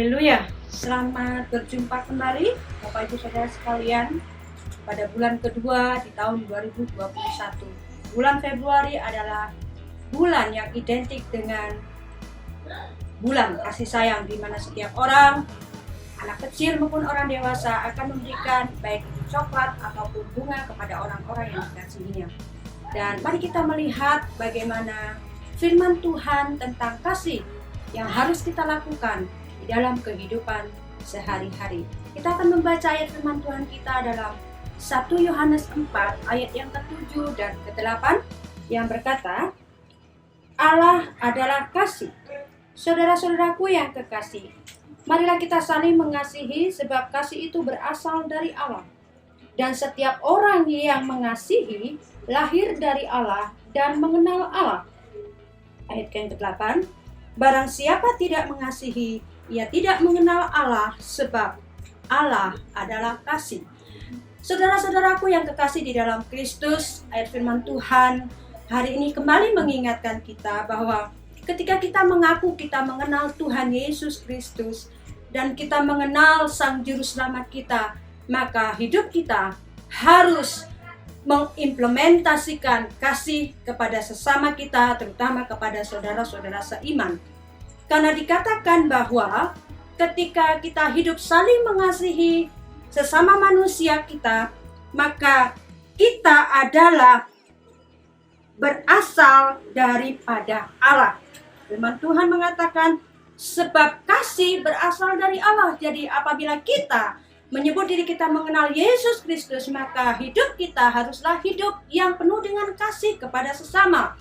Haleluya, selamat berjumpa kembali Bapak Ibu Saudara sekalian pada bulan kedua di tahun 2021. Bulan Februari adalah bulan yang identik dengan bulan kasih sayang, di mana setiap orang, anak kecil maupun orang dewasa akan memberikan baik itu coklat ataupun bunga kepada orang-orang yang dikasihinya. Dan mari kita melihat bagaimana firman Tuhan tentang kasih yang harus kita lakukan di dalam kehidupan sehari-hari. Kita akan membaca ayat firman Tuhan kita dalam 1 Yohanes 4 ayat yang ke-7 dan ke-8 yang berkata, Allah adalah kasih. Saudara-saudaraku yang kekasih, marilah kita saling mengasihi sebab kasih itu berasal dari Allah. Dan setiap orang yang mengasihi lahir dari Allah dan mengenal Allah. Ayat yang ke-8, barang siapa tidak mengasihi, ia tidak mengenal Allah sebab Allah adalah kasih. Saudara-saudaraku yang kekasih di dalam Kristus, ayat firman Tuhan hari ini kembali mengingatkan kita bahwa ketika kita mengaku kita mengenal Tuhan Yesus Kristus dan kita mengenal Sang Juru Selamat kita, maka hidup kita harus mengimplementasikan kasih kepada sesama kita, terutama kepada saudara-saudara seiman. Karena dikatakan bahwa ketika kita hidup saling mengasihi sesama manusia kita, maka kita adalah berasal daripada Allah. Firman Tuhan mengatakan, sebab kasih berasal dari Allah. Jadi apabila kita menyebut diri kita mengenal Yesus Kristus, maka hidup kita haruslah hidup yang penuh dengan kasih kepada sesama.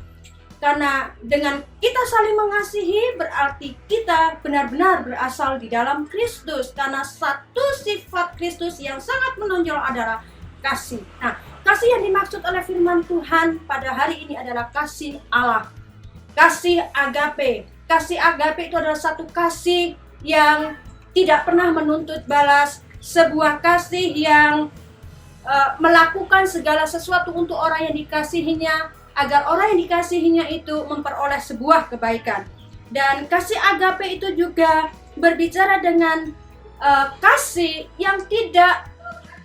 Karena dengan kita saling mengasihi berarti kita benar-benar berasal di dalam Kristus. Karena satu sifat Kristus yang sangat menonjol adalah kasih. Nah, kasih yang dimaksud oleh firman Tuhan pada hari ini adalah kasih Allah. Kasih agape. Kasih agape itu adalah satu kasih yang tidak pernah menuntut balas. Sebuah kasih yang melakukan segala sesuatu untuk orang yang dikasihinya, agar orang yang dikasihinya itu memperoleh sebuah kebaikan. Dan kasih agape itu juga berbicara dengan kasih yang tidak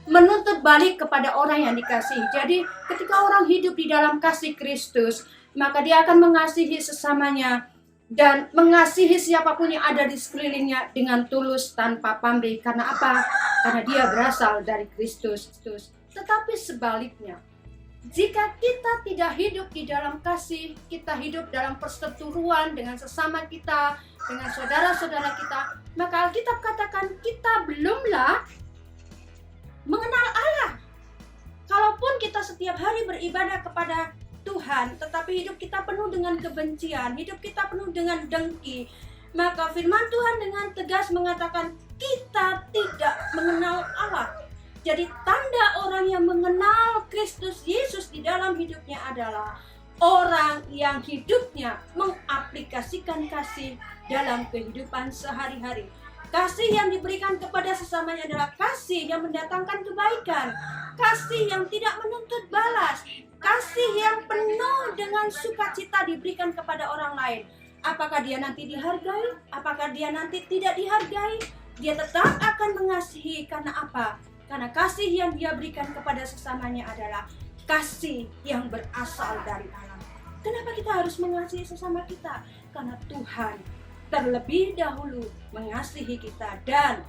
menuntut balik kepada orang yang dikasihi. Jadi ketika orang hidup di dalam kasih Kristus, maka dia akan mengasihi sesamanya dan mengasihi siapapun yang ada di sekelilingnya dengan tulus tanpa pamrih. Karena apa? Karena dia berasal dari Kristus. Tetapi sebaliknya, jika kita tidak hidup di dalam kasih, kita hidup dalam perseteruan dengan sesama kita, dengan saudara-saudara kita, maka Alkitab katakan kita belumlah mengenal Allah. Kalaupun kita setiap hari beribadah kepada Tuhan, tetapi hidup kita penuh dengan kebencian, hidup kita penuh dengan dengki, maka firman Tuhan dengan tegas mengatakan kita tidak mengenal Allah. Jadi tanda orang yang mengenal Kristus Yesus di dalam hidupnya adalah orang yang hidupnya mengaplikasikan kasih dalam kehidupan sehari-hari. Kasih yang diberikan kepada sesamanya adalah kasih yang mendatangkan kebaikan, kasih yang tidak menuntut balas, kasih yang penuh dengan sukacita diberikan kepada orang lain. Apakah dia nanti dihargai? Apakah dia nanti tidak dihargai? Dia tetap akan mengasihi. Karena apa? Karena kasih yang dia berikan kepada sesamanya adalah kasih yang berasal dari Allah. Kenapa kita harus mengasihi sesama kita? Karena Tuhan terlebih dahulu mengasihi kita. Dan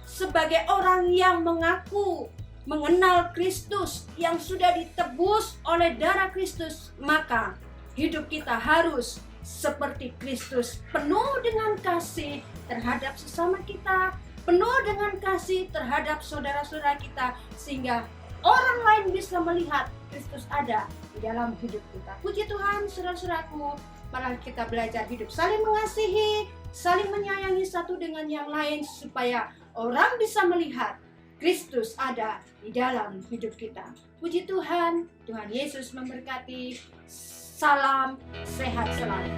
sebagai orang yang mengaku mengenal Kristus, yang sudah ditebus oleh darah Kristus, maka hidup kita harus seperti Kristus, penuh dengan kasih terhadap sesama kita, penuh dengan kasih terhadap saudara-saudara kita, sehingga orang lain bisa melihat Kristus ada di dalam hidup kita. Puji Tuhan, saudara-saudaraku, mari kita belajar hidup saling mengasihi, saling menyayangi satu dengan yang lain, supaya orang bisa melihat Kristus ada di dalam hidup kita. Puji Tuhan, Tuhan Yesus memberkati. Salam sehat selalu.